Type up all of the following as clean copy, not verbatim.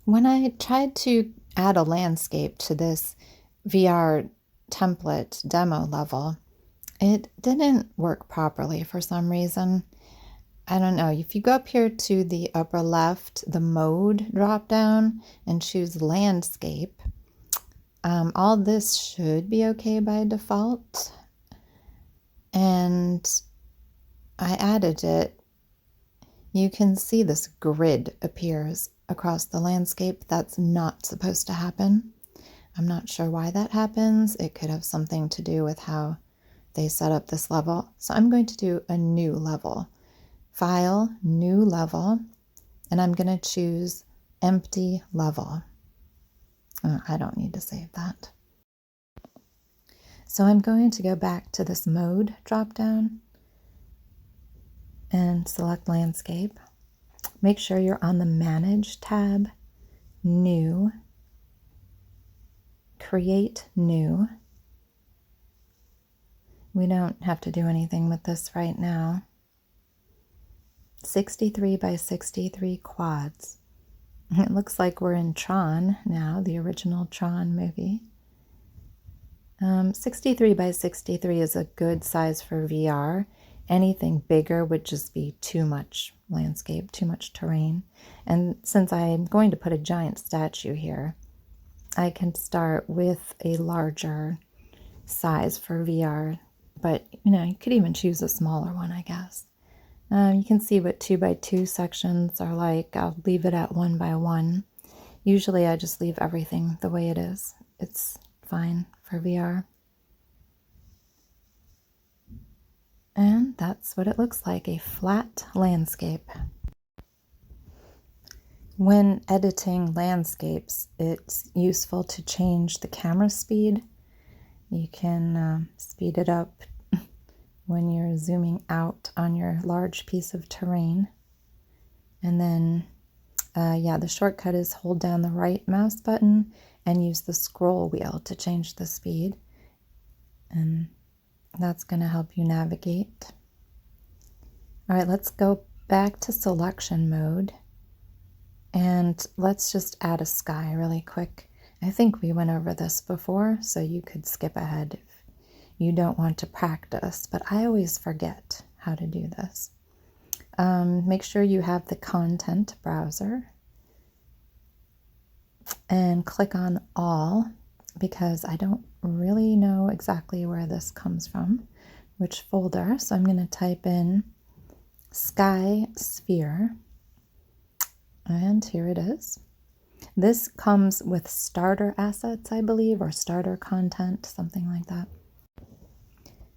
When I tried to add a landscape to this VR template demo level, it didn't work properly for some reason. I don't know. If you go up here to the upper left, the mode drop down and choose landscape, all this should be okay by default. And I added it. You can see this grid appears across the landscape. That's not supposed to happen. I'm not sure why that happens. It could have something to do with how they set up this level. So I'm going to do a new level. File, new level, and I'm going to choose empty level. I don't need to save that. So I'm going to go back to this mode dropdown and select landscape. Make sure you're on the Manage tab, New, Create New. We don't have to do anything with this right now. 63 by 63 quads. It looks like we're in Tron now, the original Tron movie. 63 by 63 is a good size for VR. Anything bigger would just be too much landscape, too much terrain. And since I'm going to put a giant statue here, I can start with a larger size for VR. But, you could even choose a smaller one, I guess. You can see what 2 by 2 sections are like. I'll leave it at 1 by 1. Usually I just leave everything the way it is. It's fine for VR. And that's what it looks like, a flat landscape. When editing landscapes, it's useful to change the camera speed. You can speed it up when you're zooming out on your large piece of terrain. And then, the shortcut is hold down the right mouse button and use the scroll wheel to change the speed. And that's going to help you navigate. All right, let's go back to selection mode. And let's just add a sky really quick. I think we went over this before, so you could skip ahead if you don't want to practice, but I always forget how to do this. Make sure you have the content browser and click on all, because I don't really know exactly where this comes from, which folder. So I'm going to type in Sky Sphere, and here it is. This comes with starter assets, I believe, or starter content, something like that.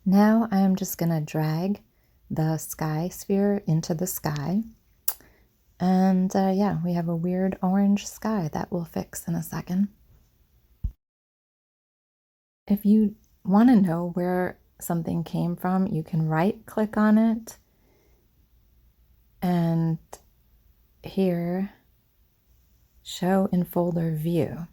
Now I'm just going to drag the sky sphere into the sky. And we have a weird orange sky that we'll fix in a second. If you want to know where something came from, you can right click on it and here, show in folder view.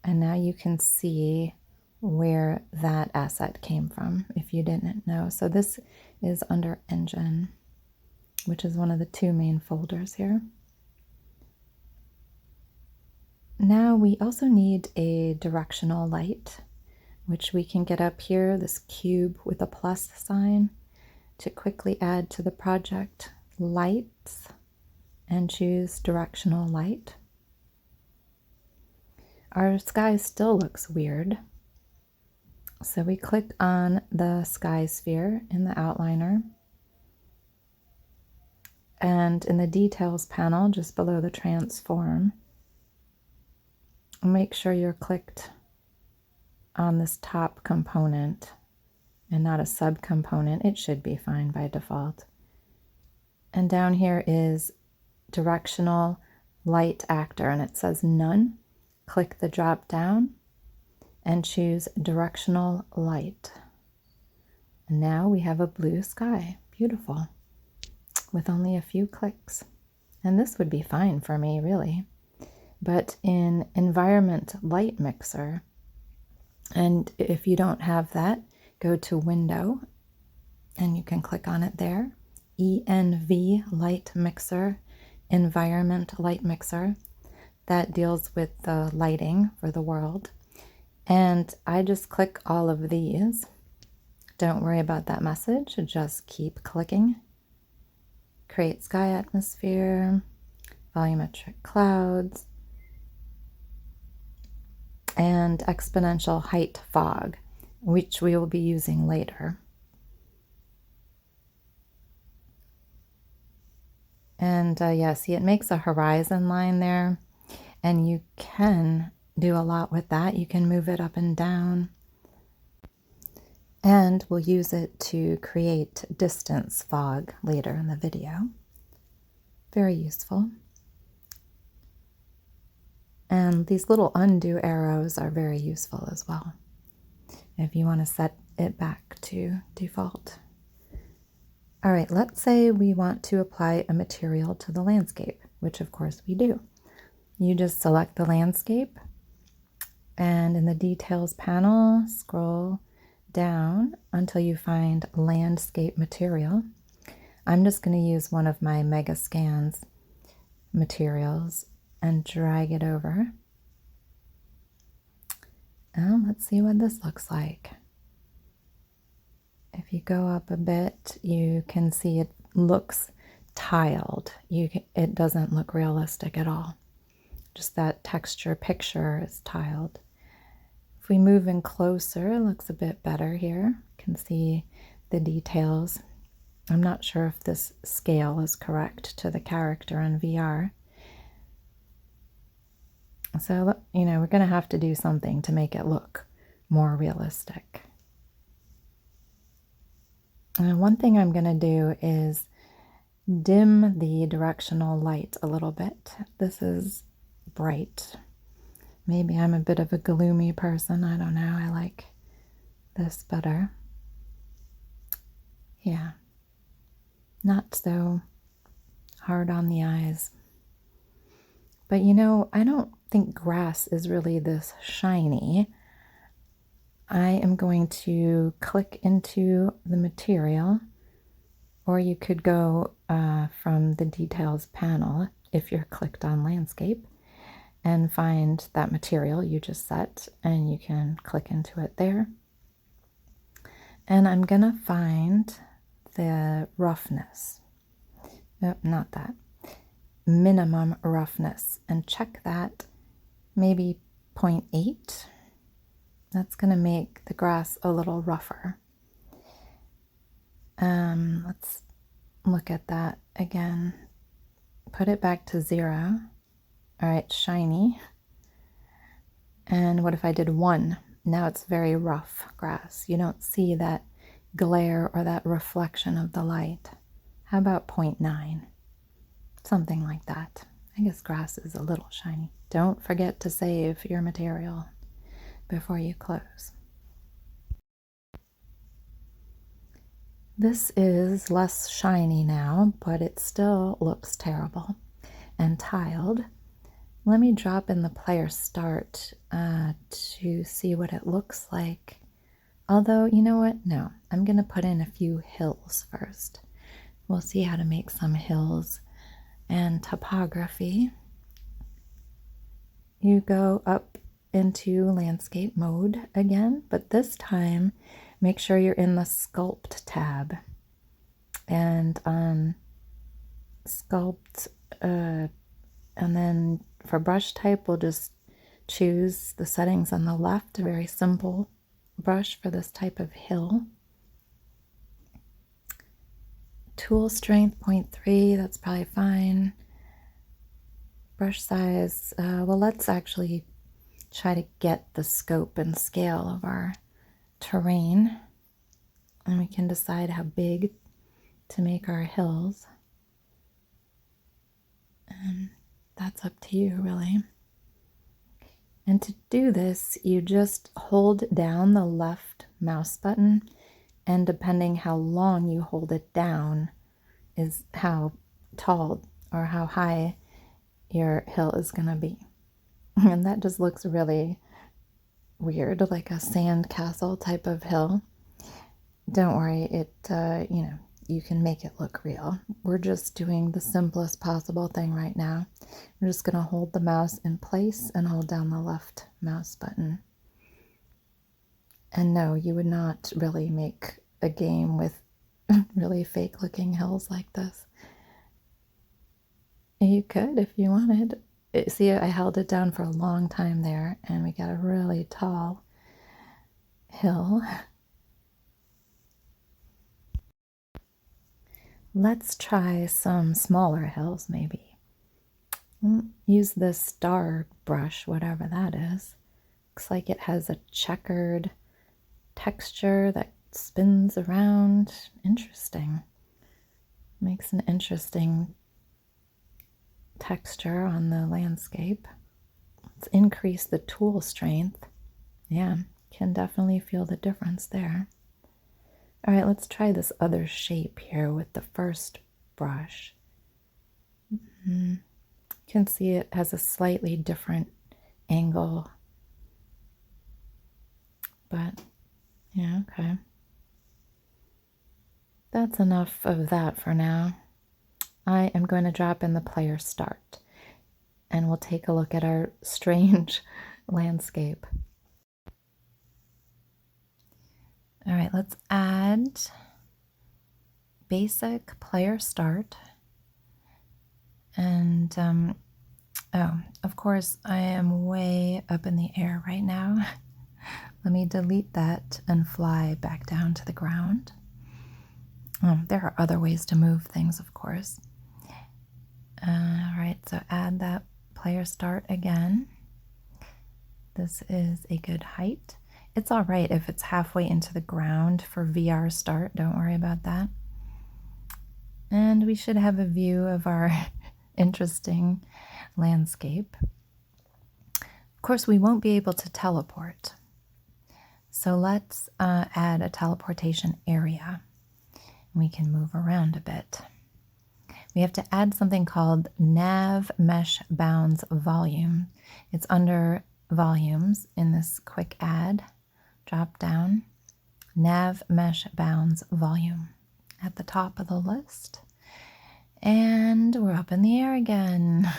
And now you can see where that asset came from if you didn't know. So this is under engine, which is one of the two main folders here. Now we also need a directional light, which we can get up here, this cube with a plus sign, to quickly add to the project. Lights, and choose directional light. Our sky still looks weird, so we click on the sky sphere in the outliner, and in the details panel just below the transform, make sure you're clicked on this top component and not a subcomponent. It should be fine by default. And down here is directional light actor, and it says none. Click the drop down and choose directional light. And now we have a blue sky. Beautiful. With only a few clicks. And this would be fine for me, really. But in Environment Light Mixer, and if you don't have that, go to Window, and you can click on it there. ENV Light Mixer, Environment Light Mixer. that deals with the lighting for the world. And I just click all of these. Don't worry about that message, just keep clicking. Create sky atmosphere, volumetric clouds, and exponential height fog, which we will be using later. And yeah, see, it makes a horizon line there, and you can do a lot with that. You can move it up and down, and we'll use it to create distance fog later in the video. Very useful. And these little undo arrows are very useful as well, if you want to set it back to default. All right, let's say we want to apply a material to the landscape, which of course we do. You just select the landscape, and in the details panel, scroll down until you find landscape material. I'm just going to use one of my Mega Scans materials and drag it over. And let's see what this looks like. If you go up a bit, you can see it looks tiled. It doesn't look realistic at all. Just that texture picture is tiled. If we move in closer, it looks a bit better here. You can see the details. I'm not sure if this scale is correct to the character in VR. So, you know, we're going to have to do something to make it look more realistic. And one thing I'm going to do is dim the directional light a little bit. This is bright. Maybe I'm a bit of a gloomy person. I don't know. I like this better. Yeah. Not so hard on the eyes. But you know, I don't think grass is really this shiny. I am going to click into the material, or you could go from the details panel if you're clicked on landscape and find that material you just set, and you can click into it there. And I'm gonna find the roughness. Nope, not that. Minimum roughness, and check that, maybe 0.8. That's going to make the grass a little rougher. Let's look at that again. Put it back to 0. All right, shiny. And what if I did 1? Now it's very rough grass. You don't see that glare or that reflection of the light. How about 0.9? Something like that. I guess grass is a little shiny. Don't forget to save your material before you close. This is less shiny now, but it still looks terrible and tiled. Let me drop in the player start to see what it looks like. Although, you know what? No, I'm going to put in a few hills first. We'll see how to make some hills and topography. You go up into landscape mode again, but this time make sure you're in the sculpt tab, and on sculpt, and then for brush type we'll just choose the settings on the left, a very simple brush for this type of hill. Tool strength 0.3, that's probably fine. Brush size, well, let's actually try to get the scope and scale of our terrain, and we can decide how big to make our hills. And that's up to you, really. And to do this, you just hold down the left mouse button, and depending how long you hold it down is how tall or how high your hill is going to be. And that just looks really weird, like a sand castle type of hill. Don't worry, it you can make it look real. We're just doing the simplest possible thing right now. I'm just going to hold the mouse in place and hold down the left mouse button. And no, you would not really make a game with really fake looking hills like this. You could if you wanted. See, I held it down for a long time there and we got a really tall hill. Let's try some smaller hills maybe. Use this star brush, whatever that is. Looks like it has a checkered texture that spins around. Interesting. Makes an interesting texture on the landscape. Let's increase the tool strength. Yeah, can definitely feel the difference there. All right, let's try this other shape here with the first brush. You can see it has a slightly different angle, but yeah, okay. That's enough of that for now. I am going to drop in the player start and we'll take a look at our strange landscape. All right, let's add basic player start. And oh, of course, I am way up in the air right now. Let me delete that and fly back down to the ground. There are other ways to move things, of course. All right, so add that player start again. This is a good height. It's all right if it's halfway into the ground for VR start. Don't worry about that. And we should have a view of our interesting landscape. Of course, we won't be able to teleport. So let's add a teleportation area. We can move around a bit. We have to add something called nav mesh bounds volume. It's under volumes in this quick add drop down. Nav mesh bounds volume at the top of the list. And we're up in the air again.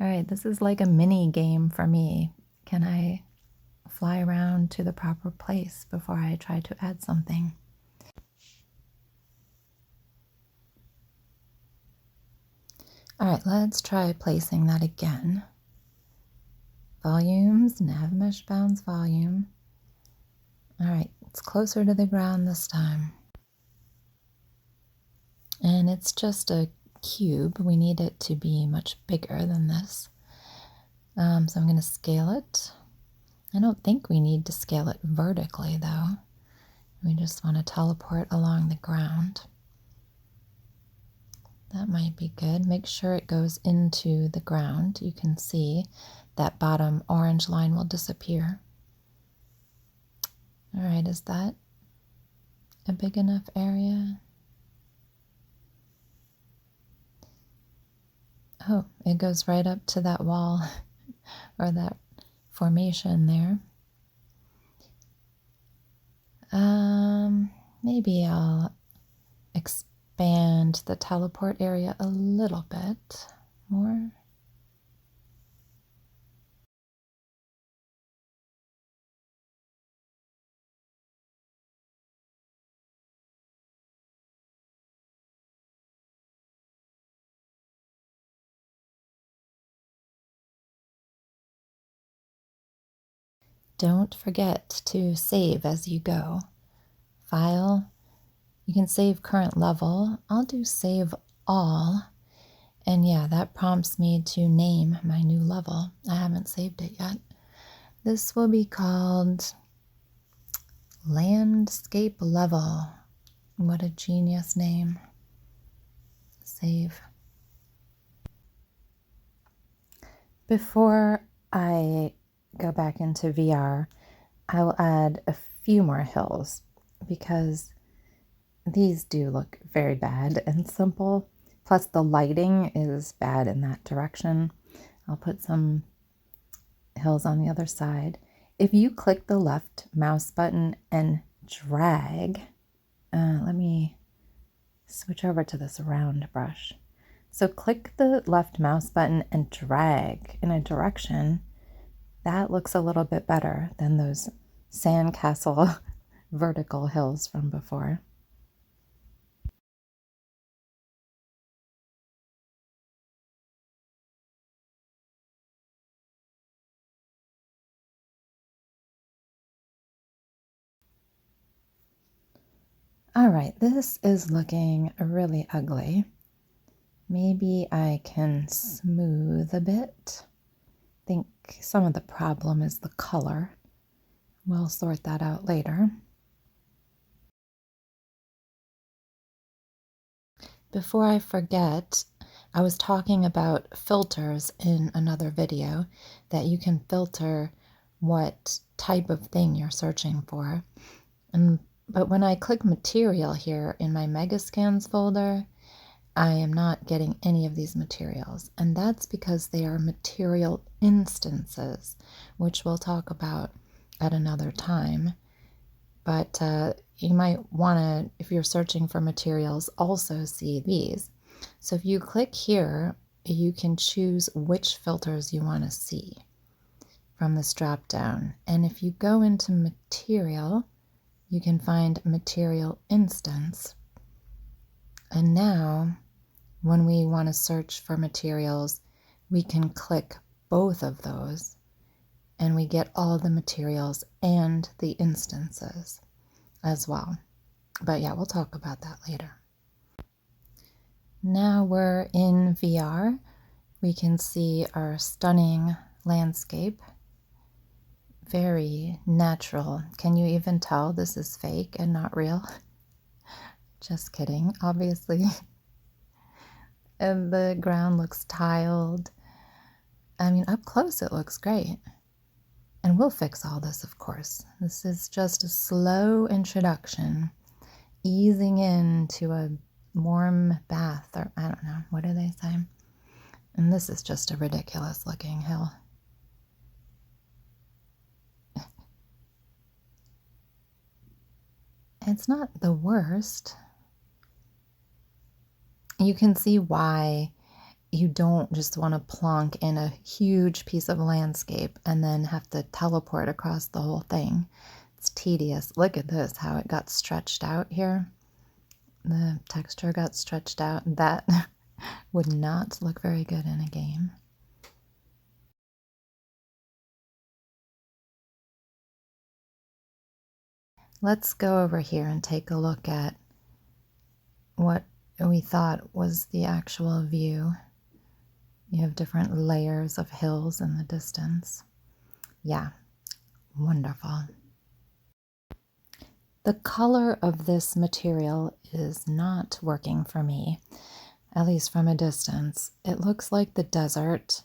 All right, this is like a mini game for me. Can I fly around to the proper place before I try to add something? All right, let's try placing that again. Volumes, nav mesh bounds volume. All right, it's closer to the ground this time. And it's just a cube. We need it to be much bigger than this. So I'm going to scale it. I don't think we need to scale it vertically though. We just want to teleport along the ground. That might be good. Make sure it goes into the ground. You can see that bottom orange line will disappear. All right, is that a big enough area? Oh, it goes right up to that wall or that formation there. Maybe I'll expand the teleport area a little bit more. Don't forget to save as you go. File, you can save current level. I'll do save all. And yeah, that prompts me to name my new level. I haven't saved it yet. This will be called Landscape Level. What a genius name. Save. Before I go back into VR, I will add a few more hills because these do look very bad and simple. Plus the lighting is bad in that direction. I'll put some hills on the other side. If you click the left mouse button and drag, let me switch over to this round brush. So click the left mouse button and drag in a direction. That looks a little bit better than those sandcastle vertical hills from before. All right, this is looking really ugly. Maybe I can smooth a bit. I think some of the problem is the color. We'll sort that out later. Before I forget, I was talking about filters in another video, that you can filter what type of thing you're searching for. But when I click material here in my Megascans folder, I am not getting any of these materials. And that's because they are material instances, which we'll talk about at another time. But you might want to, if you're searching for materials, also see these. So if you click here, you can choose which filters you want to see from this drop down. And if you go into material, you can find material instance. And now when we want to search for materials, we can click both of those and we get all the materials and the instances as well. But yeah, we'll talk about that later. Now we're in VR. We can see our stunning landscape. Very natural. Can you even tell this is fake and not real? Just kidding, obviously. And the ground looks tiled. I mean, up close it looks great. And we'll fix all this, of course. This is just a slow introduction, easing into a warm bath, or I don't know, what do they say? And this is just a ridiculous looking hill. It's not the worst. You can see why you don't just want to plonk in a huge piece of landscape and then have to teleport across the whole thing. It's tedious. Look at this, how it got stretched out here. The texture got stretched out. That would not look very good in a game. Let's go over here and take a look at what we thought was the actual view. You have different layers of hills in the distance. Yeah, wonderful. The color of this material is not working for me, at least from a distance. It looks like the desert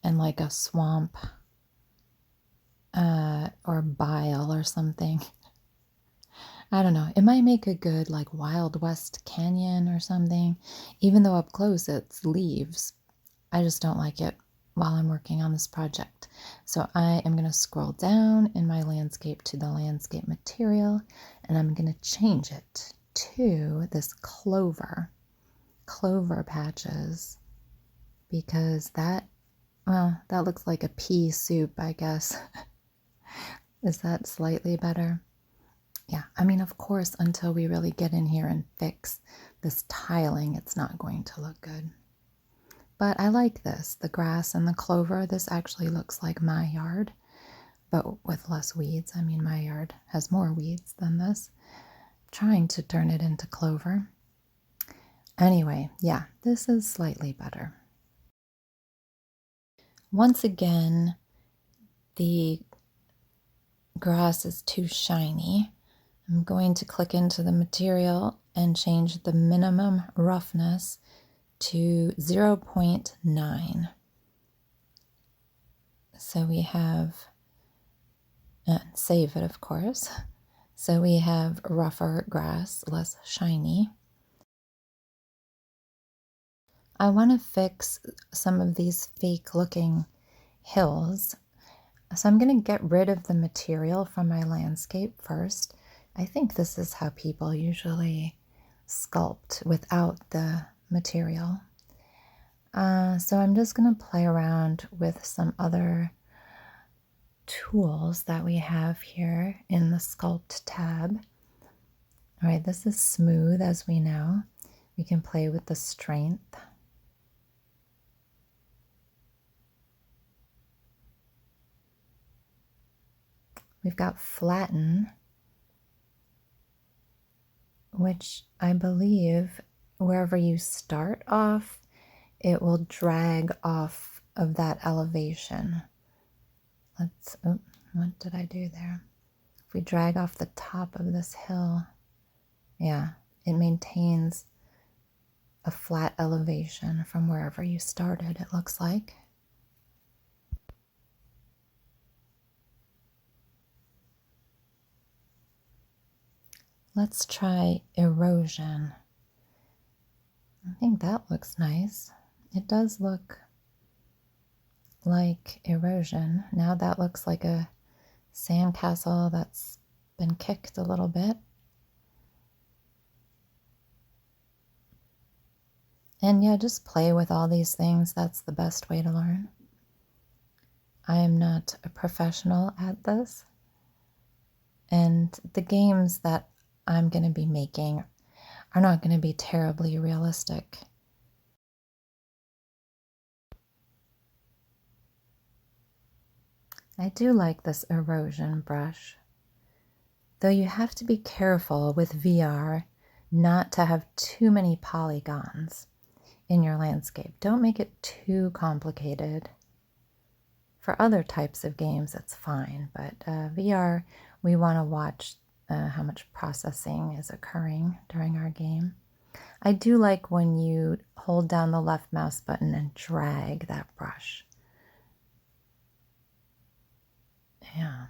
and like a swamp or bile or something. I don't know. It might make a good like Wild West Canyon or something, even though up close it's leaves. I just don't like it while I'm working on this project. So I am going to scroll down in my landscape to the landscape material, and I'm going to change it to this clover patches, because that looks like a pea soup, I guess. Is that slightly better? Yeah, I mean, of course, until we really get in here and fix this tiling, it's not going to look good. But I like this, the grass and the clover. This actually looks like my yard, but with less weeds. I mean, my yard has more weeds than this. I'm trying to turn it into clover. Anyway, yeah, this is slightly better. Once again, the grass is too shiny. I'm going to click into the material and change the minimum roughness to 0.9. So we have, save it of course. So we have rougher grass, less shiny. I want to fix some of these fake looking hills. So I'm going to get rid of the material from my landscape first. I think this is how people usually sculpt without the material. So I'm just going to play around with some other tools that we have here in the Sculpt tab. All right, this is smooth, as we know. We can play with the strength. We've got flatten, which I believe wherever you start off, it will drag off of that elevation. Oh, what did I do there? If we drag off the top of this hill, yeah, it maintains a flat elevation from wherever you started, it looks like. Let's try erosion. I think that looks nice. It does look like erosion. Now that looks like a sandcastle that's been kicked a little bit. And yeah, just play with all these things. That's the best way to learn. I am not a professional at this. And the games that I'm going to be making are not going to be terribly realistic. I do like this erosion brush, though you have to be careful with VR not to have too many polygons in your landscape. Don't make it too complicated. For other types of games, it's fine, but VR, we want to watch how much processing is occurring during our game. I do like when you hold down the left mouse button and drag that brush. Yeah.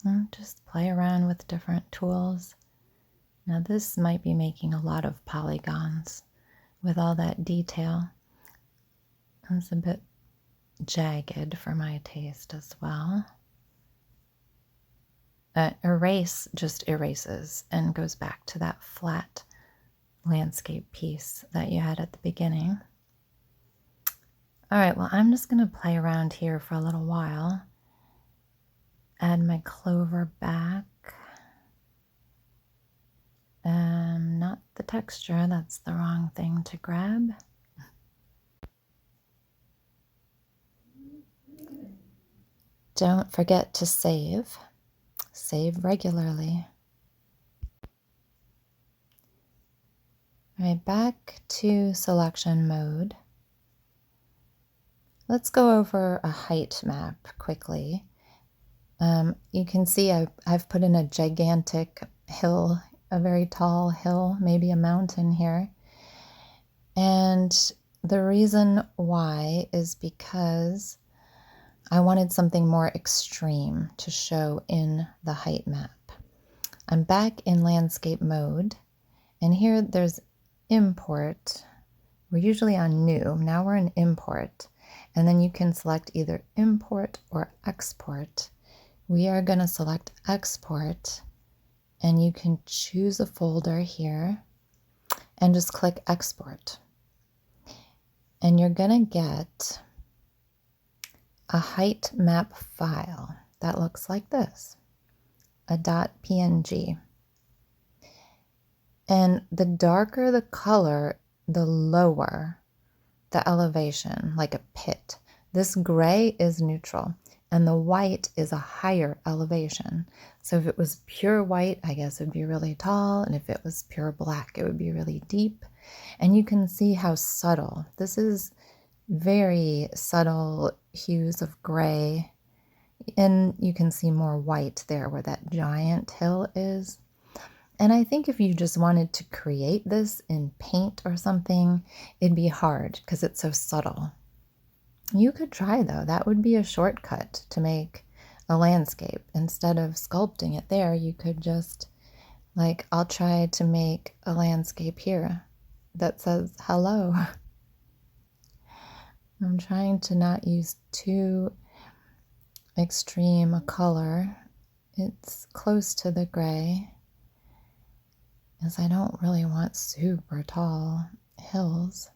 And just play around with different tools. Now this might be making a lot of polygons with all that detail. It's a bit jagged for my taste as well. Erase just erases and goes back to that flat landscape piece that you had at the beginning. All right, well, I'm just going to play around here for a little while. Add my clover back. Not the texture, that's the wrong thing to grab. Don't forget to save. Save regularly. All right, back to selection mode. Let's go over a height map quickly. You can see I've put in a gigantic hill, a very tall hill, maybe a mountain here. And the reason why is because I wanted something more extreme to show in the height map. I'm back in landscape mode, and here there's import. We're usually on new. Now we're in import, and then you can select either import or export. We are going to select export, and you can choose a folder here and just click export. And you're going to get a height map file that looks like this, a .png. And the darker the color, the lower the elevation, like a pit. This gray is neutral, and the white is a higher elevation. So if it was pure white, I guess it would be really tall, and if it was pure black, it would be really deep. And you can see how subtle. This is very subtle hues of gray, and you can see more white there where that giant hill is. And I think if you just wanted to create this in paint or something, it'd be hard because it's so subtle. You could try though, that would be a shortcut to make a landscape. Instead of sculpting it there, you could just, like, I'll try to make a landscape here that says hello. I'm trying to not use too extreme a color. It's close to the gray. is I don't really want super tall hills.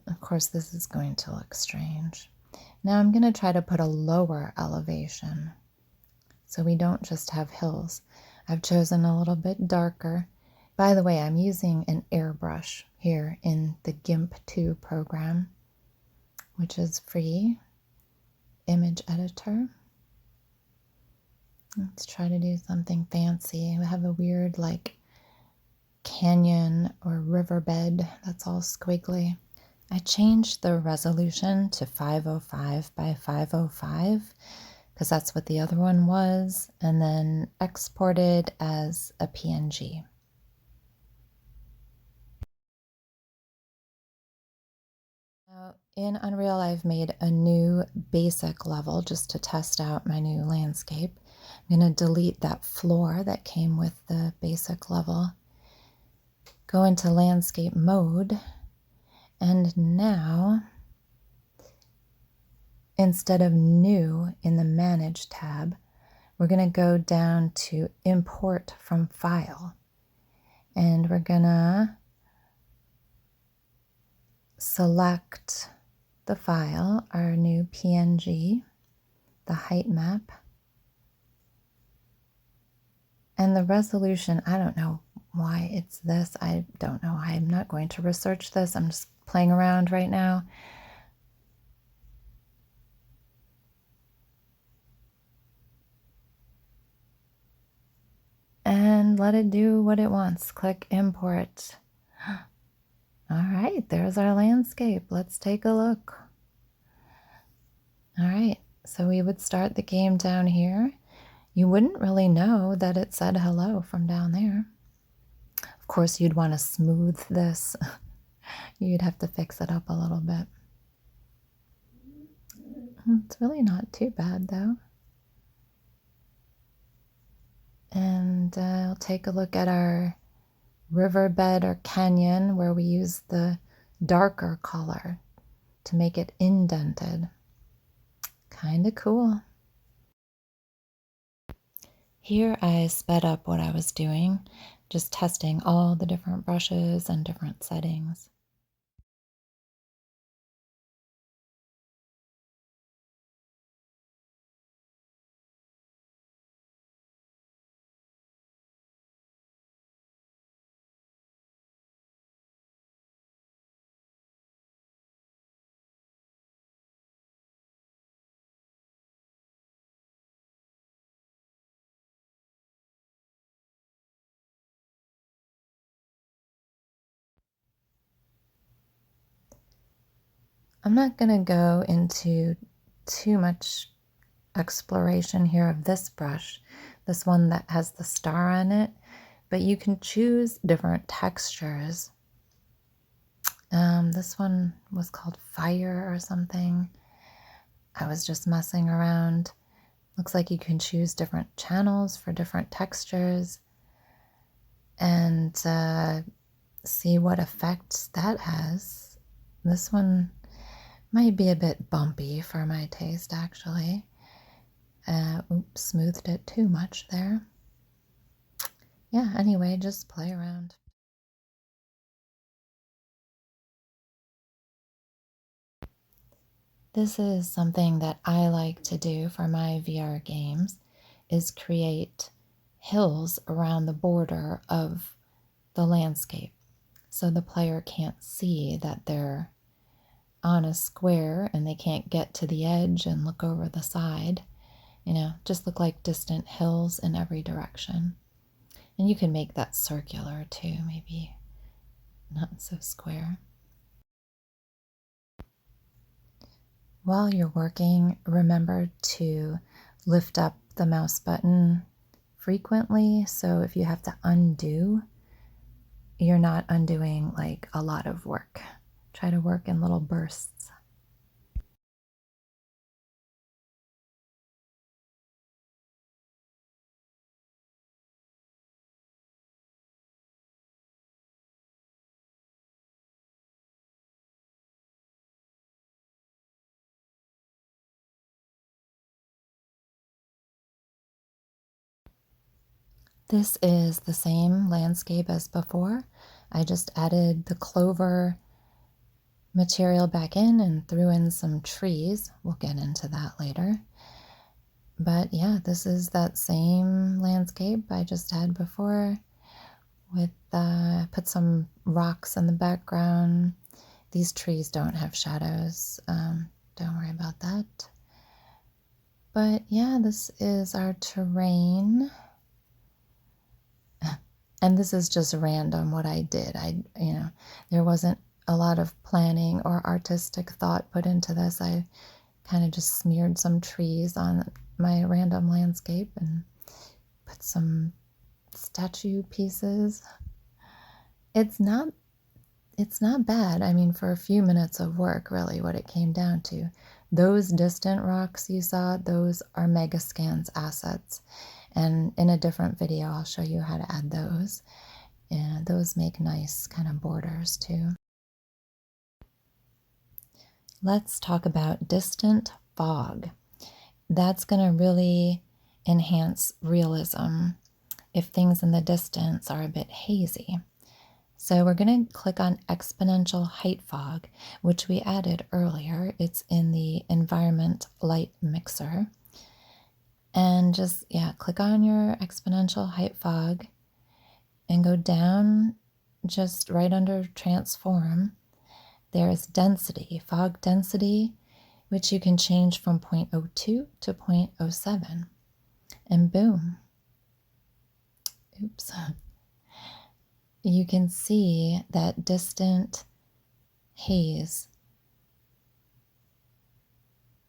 Of course, this is going to look strange. Now I'm going to try to put a lower elevation so we don't just have hills. I've chosen a little bit darker. By the way, I'm using an airbrush here in the GIMP 2 program, which is free image editor. Let's try to do something fancy. We have a weird like canyon or riverbed that's all squiggly. I changed the resolution to 505 by 505 because that's what the other one was, and then exported as a PNG. Now, in Unreal, I've made a new basic level just to test out my new landscape. I'm going to delete that floor that came with the basic level, go into landscape mode, and now instead of new in the manage tab, we're going to go down to import from file, and we're going to select the file, our new PNG, the height map, and the resolution. I don't know why it's this. I don't know. I'm not going to research this. I'm just playing around right now. And let it do what it wants. Click import. All right, there's our landscape. Let's take a look. All right, so we would start the game down here. You wouldn't really know that it said hello from down there. Of course, you'd want to smooth this. You'd have to fix it up a little bit. It's really not too bad though. And I'll take a look at our riverbed or canyon where we use the darker color to make it indented. Kind of cool. Here I sped up what I was doing, just testing all the different brushes and different settings. I'm not going to go into too much exploration here of this brush, this one that has the star on it, but you can choose different textures. This one was called Fire or something. I was just messing around. Looks like you can choose different channels for different textures and see what effects that has. This one might be a bit bumpy for my taste, actually. Oops, smoothed it too much there. Yeah, anyway, just play around. This is something that I like to do for my VR games, is create hills around the border of the landscape so the player can't see that they're on a square and they can't get to the edge and look over the side. You know, just look like distant hills in every direction. And you can make that circular too, maybe not so square. While you're working, remember to lift up the mouse button frequently, so if you have to undo, you're not undoing like a lot of work. Try to work in little bursts. This is the same landscape as before. I just added the clover material back in and threw in some trees. We'll get into that later. But yeah, this is that same landscape I just had before with put some rocks in the background. These trees don't have shadows. Don't worry about that. But yeah, this is our terrain. And this is just random what I did. There wasn't a lot of planning or artistic thought put into this. I kind of just smeared some trees on my random landscape and put some statue pieces. It's not bad. I mean, for a few minutes of work, really, what it came down to. Those distant rocks you saw, those are Megascan's assets. And in a different video, I'll show you how to add those. And those make nice kind of borders too. Let's talk about distant fog. That's going to really enhance realism if things in the distance are a bit hazy. So we're going to click on exponential height fog, which we added earlier. It's in the environment light mixer. And just, click on your exponential height fog and go down just right under transform. There's density, fog density, which you can change from 0.02 to 0.07. And boom. Oops. You can see that distant haze.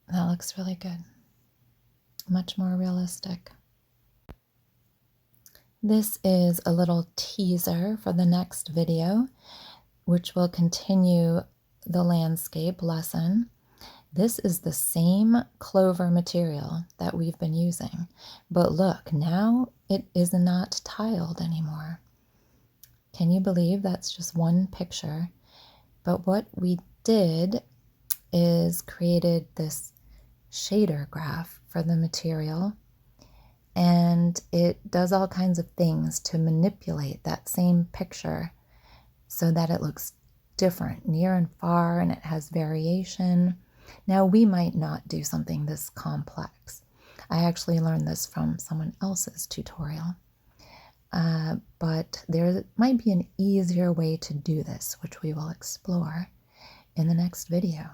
That looks really good. Much more realistic. This is a little teaser for the next video, which will continue the landscape lesson. This is the same clover material that we've been using, but look, now it is not tiled anymore. Can you believe that's just one picture? But what we did is created this shader graph for the material, and it does all kinds of things to manipulate that same picture so that it looks different near and far, and it has variation. Now, we might not do something this complex. I actually learned this from someone else's tutorial, but there might be an easier way to do this, which we will explore in the next video.